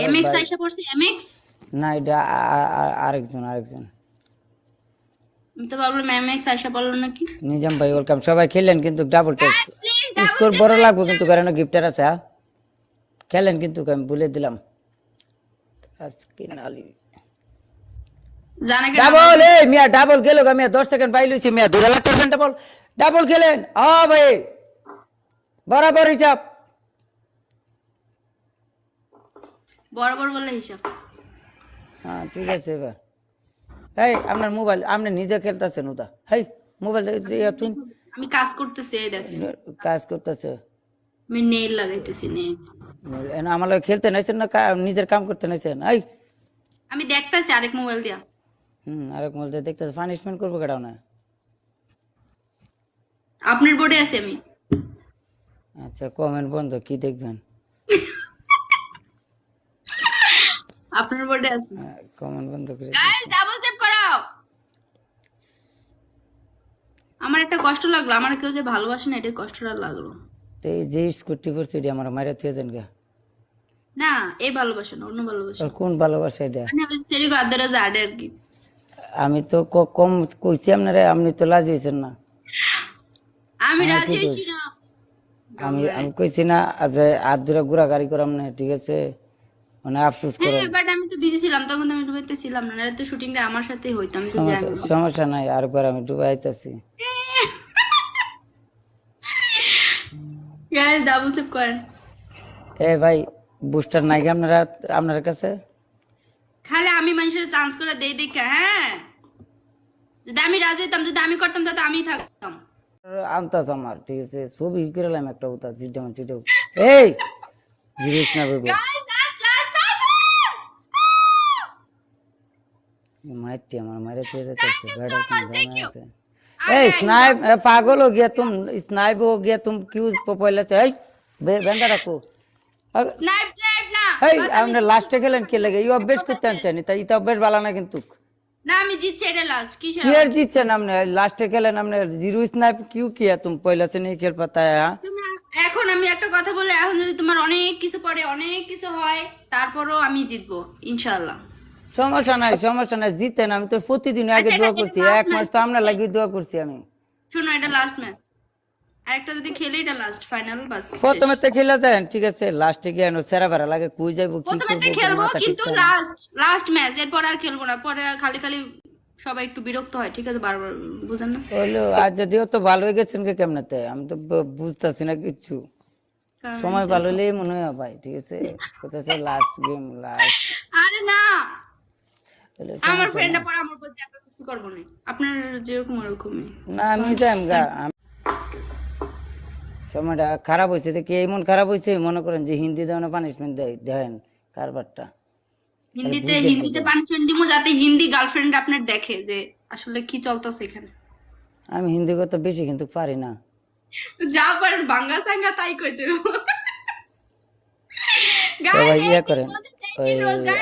MX আইসা পড়ছে MX. না এটা আরেকজন আমি তো ভাবলাম এমএক্স আইসা পড়লো নাকি। নিজাম ভাই ওয়েলকাম। সবাই খেলেন কিন্তু ডাবল টেস্ট স্কোর বড় লাগবে কিন্তু কারণ গিফটার আছে। খেলেন কিন্তু আমি বলে দিলাম আজকে নালি জানা কেন ডাবল। এই মিয়া ডাবল গেল গা মিয়া 10 সেকেন্ড পাই লইছি মিয়া 2 লাখ টাকা ডাবল ডাবল খেলেন। ভাই বরাবর হিসাব বরাবর বলে হিসাব। হ্যাঁ ঠিক আছে এবার। এই আপনার মোবাইল আপনি নিজে খেলতেছেন ওটা। হেই মোবাইল তুমি আমি কাজ করতেছি, এই দেখেন কাজ করতেছে। আমি নেল লাগাইতেছি নেল। আমার লগে খেলতে নাইছেন না নিজের কাম করতে নাইছেন? এই আমি দেখতাছি আরেক মোবাইল দিয়া। আরেক মোবাইল দিয়ে দেখতেছে পানিশমেন্ট করবো কেটাও না। আপনার বোর্ডে আছি আমি। আচ্ছা কমেন্ট বন্ধ, কি দেখবেন? আপনার বোর্ডে আছি। কমেন্ট বন্ধ করে গাইস ডাবল ট্যাপ করাও। আমার একটা কষ্ট লাগলো, আমার কেউ যে ভালোবাসে না, এটা কষ্টটা লাগলো। তো এই যে স্কুটি পড়ছে এটা আমার মায়ের থুয়ে যান গা। না এই ভালোবাসা না, অন্য ভালোবাসা। আর কোন ভালোবাসা এটা? মানে ওই সেরি গাদরা জাডে আর কি। আমি তো কম কইছি আপনারে, আপনি তো লাজিয়েছেন না। আমি রাজি হইছি না। আমি কইছি না যে হাত ধরে ঘোরাঘুরি করাম না, ঠিক আছে? মানে আফসোস করেন। হ্যাঁ বাট আমি তো বিজি ছিলাম তখন, তো আমি ডুবাইতে ছিলাম না, নাহলে তো শুটিংটা আমার সাথেই হইতো। আমি তো জানি সমস্যা নাই, আর পর আমি ডুবাই আইতাছি। গাইস ডাবল ট্যাপ করেন। এ ভাই বুস্টার নাই কি আপনার কাছে? খালি আমি মানুষের চান্স করে দেই দেখা। হ্যাঁ যদি আমি রাজি হইতাম, যদি আমি করতাম তাহলে আমি থাকতাম। আনতাস আমার, ঠিক আছে? ছবি করলাম একটা উতা জিডা মান চিটাও। এই জিরিস না বেবো গাইস লাস্ট সাইফার। মাইটি আমার মাইরে চেয়ে যাচ্ছে বেড়া কোন জানা আছে। এই স্নাইপ পাগল हो गया तुम, स्नाइप हो गया तुम, क्यों पहले से? এই বেঙ্গা রাখো। স্নাইপ না। এই আমরা লাস্টে গেলেন কি লাগে? এই অভ্যাস করতে আনছেন, তাই এটা অভ্যাস ভালো না কিন্তু। না আমি জিতছি, এটা লাস্ট। কি কি আর জিতছেন আপনি? লাস্টে গেলেন আপনি। জিরো স্নাইপ क्यों किया तुम? पहले से नहीं खेल पाता है? এখন আমি একটা কথা বলে, এখন যদি তোমার অনেক কিছু পড়ে, অনেক কিছু হয়, তারপরও আমি জিতবো ইনশাআল্লাহ। সমস্যা নাই জিতেন। আমি তো প্রতিদিন আগে দোয়া করছি, এক মাস তো আমরা লাগি দোয়া করছি আমি। শোনো এটা লাস্ট ম্যাচ, আরেকটা যদি খেলে এটা লাস্ট ফাইনাল বাস। প্রথমে তো খেলে যান, ঠিক আছে? লাস্টে গিয়ে সেরা বেড়া লাগে কই যাইবো কি প্রথমে তো করবো খেলবো মাথা ঠিক কিন্তু থাকে না। লাস্ট ম্যাচ, এরপর আর খেলবো না। পরে খালি সবাই একটু বিরক্ত হয়, ঠিক আছে? বারবার বুঝেন না? হইলো আজ যদিও তো ভালো হয়ে গেছেন কে কেমনেতে, আমি তো বুঝতেছি না কিচ্ছু। সময় ভালো হলেই মনে হয় ভাই, ঠিক আছে? কোথায় লাস্ট গেম লাস্ট। আরে না, আমার ফ্রেন্ডরা পরে আমার প্রতি এত কিছু করবো না। আপনার যেরকম ওরকমই না আমি যাইম গা। সময়টা খারাপ হয়েছে দেখি, এমন খারাপ হয়েছে মনে করেন যে হিন্দি দেওয়ানো পানিশমেন্ট দেন কারবারটা। হিন্দিতে পানিশমেন্ট দিমু, যাতে হিন্দি গার্লফ্রেন্ড আপনার দেখে যে আসলে কি চলতেছে এখানে। আমি হিন্দি কথা বেশি কিন্তু পারি না। যা পারেন বাংলা সাঙ্গা তাই কইতে। সবাই ইয়ে করেন, ওই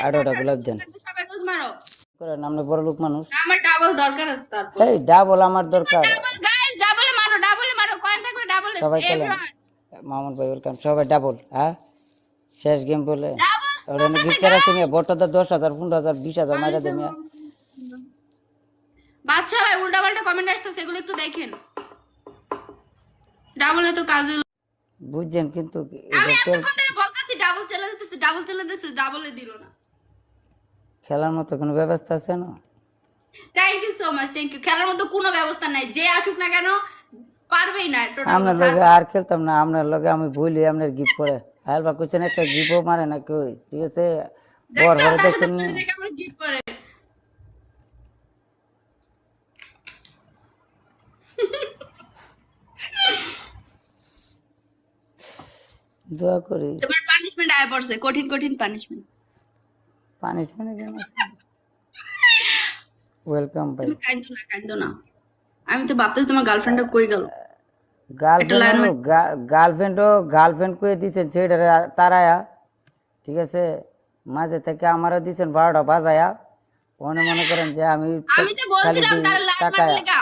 8টা গোলাপ দেন সবাই রোজ মারো করেন। আপনি বড় লোক মানুষ। আমার ডাবল দরকার আছে। তারপর এই ডাবল আমার দরকার। গাইস ডাবলে মারো কয়েন থাকলে ডাবলে। সবাই খেলেন। মামুন ভাই ওয়েলকাম। সবাই ডাবল। হ্যাঁ শেষ গেম বলে ওরা গিফটার আছে মিয়া। বটটা 10,000 15,000 20,000 মাইরা দে মিয়া। বাচ্চা ভাই উল্টা পাল্টা কমেন্ট আসতেছে, এগুলো একটু দেখেন। ডাবলে তো কাজ হলো। বুঝছেন কিন্তু আমি এতক্ষণ ধরে বলতেছি ডাবল চলে দিতেছে, ডাবলে দিল না। খেলার মতো কোনো ব্যবস্থা আছে না? Thank you so much, thank you. খেলার মতো কোনো ব্যবস্থা নাই, যে আসুক না কেন পারবেই না। আপনার লগে আর খেলতাম না। আপনার লগে আমি ভুলি আপনার গিফট করে হালবা কোশ্চেন একটা গিফটও মারে না কই, ঠিক আছে? বর ভরে দেখছেন নি? গিফট করে দোয়া করি। তোমার পানিশমেন্ট আয় পড়ছে, কঠিন পানিশমেন্ট। পানিশমেন্ট কেন আছে? ওয়েলকাম ভাই। তুমি কাঁদো না। আমি তো ভাবতেছি তোমার গার্লফ্রেন্ডটা কই গেল। গার্লফ্রেন্ড কয়ে দিচ্ছেন ছেড়ে তারায়া, ঠিক আছে? মাঝে থেকে আমারও দিচ্ছেন 12টা বাজায়া। মনে করেন যে আমি তো বলছিলাম তার লাইন মারতে কা,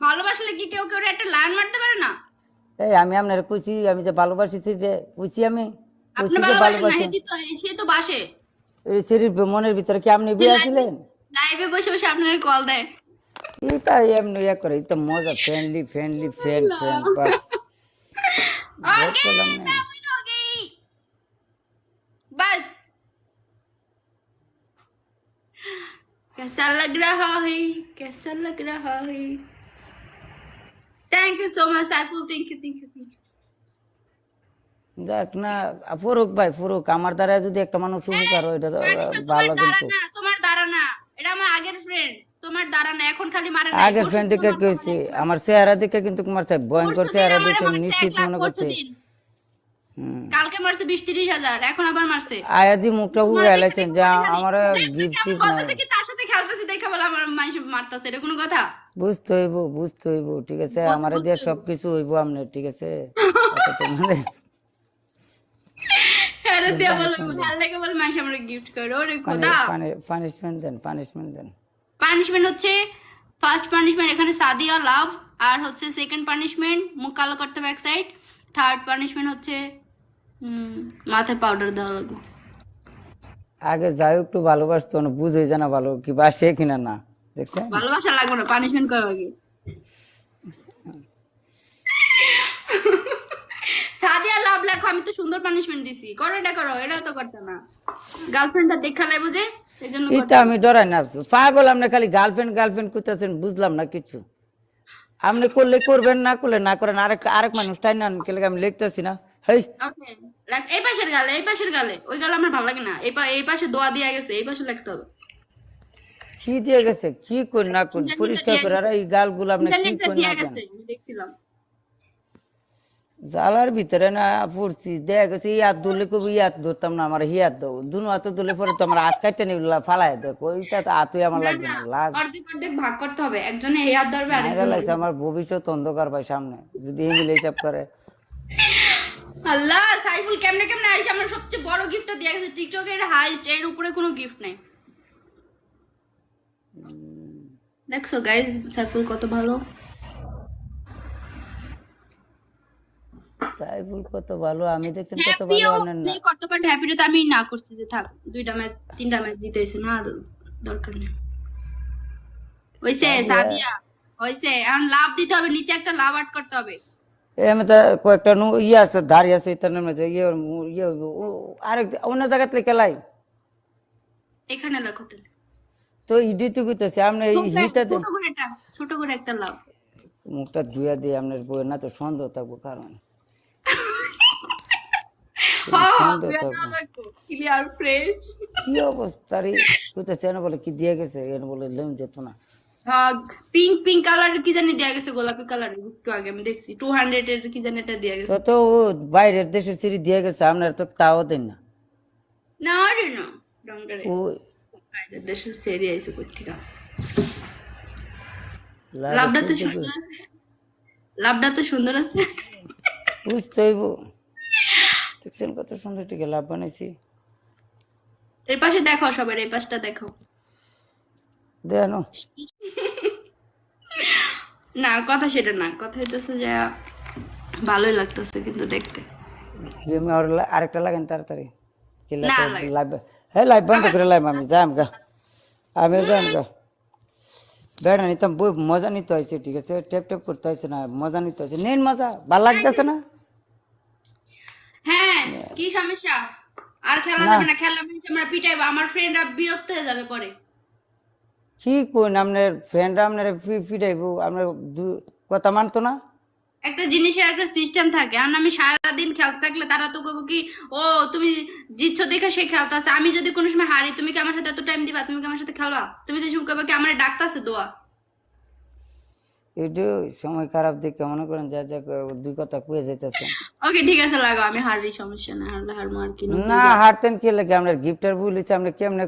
ভালোবাসলে কি কেউ একটা লাইন মারতে পারে না? এই আমি আপনার কইছি আমি যে ভালোবাসি যে কইছি, আমি আপনি কইছি যে ভালোবাসেন না, ভালোবাসি। সে তো বাসে। এই শরীর মনের ভিতরে কি আপনি বিয়ে ছিলেন? লাইভে বসে বসে আপনার কল দেয়। এটা এমনি ইয়ে করে, এটা মজা, ফ্রেন্ড ফ্রেন্ড বাস। बहुत ओके बोला हमने। मैं विन हो गई बस। कैसा लग रहा है, कैसा लग रहा है? Thank you so much Saiful, thank you thank you thank you. দেখ না ফুরুক ভাই, ফুরুক, আমার দ্বারা যদি একটা মানুষ উপকার হয় এটা তো ভালো। কিন্তু তোমার দ্বারা না, এটা আমার আগের ফ্রেন্ড, তোমার দ্বারা না, এখন খালি মারে না। আগের ফ্রেন্ড দিকে কইছি, আমার চেহারা দিকে কিন্তু তোমার ভয়ঙ্কর চেহারা দেখে নিশ্চিত মনে করছে। কালকে মারছে 20-30 হাজার, এখন আবার মারছে। আয়াদি মুখটা হুড়ে এলাইছেন যে আমার জিপ জিপ নাই। তার সাথে খেলতেছি দেখা বলে আমার মানুষ মারতাছে, এটা কোনো কথা? বুঝতে হইব, ঠিক আছে, আমারে দিয়ে সবকিছু হইব আমনে, ঠিক আছে। তোমাদের আরে দেয়া বলে ভালো লাগে বলে মানুষ আমারে গিফট করে, ওরে খোদা। পানিশমেন্ট দেন। পানিশমেন্ট হচ্ছে ফার্স্ট পানিশমেন্ট এখানে সাদিয়া লাভ, আর হচ্ছে সেকেন্ড পানিশমেন্ট মুখ কালো করতে ব্যাক সাইড, থার্ড পানিশমেন্ট হচ্ছে মাথায় পাউডার দেওয়া লাগবে। আগে যাই একটু ভালোবাসতো না, বুঝে জানা ভালো কি বাসে কিনা না, দেখছেন? ভালোবাসা লাগবে না, পানিশমেন্ট করো আগে। সাদিয়া লাভ লেখো, আমি তো সুন্দর পানিশমেন্ট দিছি, করো এটা করো, এটাও তো করতে না। গার্লফ্রেন্ডটা দেখা লাগবে যে, এইজন্য এটা আমি ডরাই না। পাগল আপনি, খালি গার্লফ্রেন্ড করতেছেন, বুঝলাম না কিছু। আপনি করলে করবেন, না করলে না করেন। আরেক মানুষ টাই না কেলে আমি লিখতেছি না। হেই ওকে এই পাশের গালে, ওই গালে আমার ভালো লাগে না। এই পাশে দোয়া দিয়া গেছে, এই পাশে লিখতে হবে। কি দিয়ে গেছে, কি করি না করি পরিষ্কার করে। আর এই গালগুলো আপনি কি করি না কেন? দেখছিলাম জালার ভিতরে না পড়ছি, দেখা গেছে ইয়াদ ধরলে কবি ইয়াদ ধরতাম না, আমার হিয়াদ দাও দুনো হাতে ধরলে পরে তো আমার হাত কাটতে নিয়ে ফালাই দেখ, ওইটা তো হাতুই আমার লাগছে না। অর্ধেক ভাগ করতে হবে, একজনে এই হাত ধরবে আর আমার ভবিষ্যৎ অন্ধকার ভাই সামনে, যদি এই মিলে হিসাব করে। আল্লাহ, সাইফুল কেমনে আইছে আমার সবচেয়ে বড় গিফটটা দিয়ে গেছে, টিকটকের হাইস্ট, এর উপরে কোনো গিফট নাই। দেখছো গাইস সাইফুল কত ভালো, সাইফুল কত ভালো, আমি দেখছেন কত ভালো। আপনার না করতে পারে হ্যাপিটা তো আমি না করছি যে থাক 2টা ম্যাচ 3টা ম্যাচ জিতেছে না, আর দরকার নেই। হইছে সাদিয়া, হইছে, এখন লাভ দিতে হবে, নিচে একটা লাভ আট করতে হবে। আমি তো কয়েকটা ইয়ে আছে, ধারি আছে, ইতার মধ্যে ইয়ে আরেক অন্য জায়গাতে খেলাই এখানে লেখো তাহলে। তো ইডি তো কইতেছে আপনি এই হিতাতে ছোট করে একটা লাভ। মুখটা ধুইয়া দিয়ে আপনার বই না তো সন্দেহ থাকবো, কারণ সন্দেহ থাকবো। ক্লিয়ার ফ্রেশ কি অবস্থা রে, কইতেছে না বলে কি দিয়ে গেছে, এনে বলে লেম যেত না। পিঙ্ক কালার কি জানি দেয়া গেছে, গোলাপি কালার, একটু আগে আমি দেখছি 200 এর কি জানি এটা দেয়া গেছে। তো ও বাইরের দেশের সিঁড়ি দিয়ে গেছে, আপনার তো তাও দেন না। না রে না, ডঙ্গরে ও বাইরের দেশের সেরি আইছে কোথা। লাভটা তো সুন্দর আছে, বুঝতে হইব। দেখছেন কত সুন্দর টিকে লাভ বানাইছি। এই পাশে দেখো, সবার এই পাশটা দেখো। দেন না কথা সেটা না, কথা হইতেছে যে ভালোই লাগতেছে কিন্তু দেখতে। আরেকটা লাগেন তাড়াতাড়ি। হ্যাঁ লাইভ বন্ধ করে লাইভ, আমি যাম গা বেড়া নিতাম, বই মজা নিতে হয়েছে, ঠিক আছে, টেপ করতে হয়েছে না, মজা নিতে হয়েছে, নেন মজা, ভালো লাগতেছে না? হ্যাঁ কি সমস্যা, আর খেলা যাবে না, খেলা আমরা পিটাইবো, আমার ফ্রেন্ডরা বিরক্ত হয়ে যাবে পরে। কি কোন আপনার ফ্রেন্ডরা আপনার ফিরাইবো, আপনার কথা মানতো না? একটা জিনিসের একটা সিস্টেম থাকে, আর আমি সারাদিন খেলতে থাকলে তারা তো কইবো কি, ও তুমি জিতছো দেখে সে খেলতেছে, আমি যদি কোনো সময় হারি তুমি কি আমার সাথে এত টাইম দিবা, তুমি কি আমার সাথে খেলবা, তুমি তো শুনবা কি আমার ডাকতাছে দোয়া। এটা সময় খারাপ দেখে মনে করেন যা যা দুই কথা কয়ে যাইতেছে। ওকে ঠিক আছে লাগাও, আমি হারি, সমস্যা না, হারলে হারমো আর কি না, হারতেন কি লাগে, আপনার গিফটের ভুল হয়েছে, আপনি কেমনে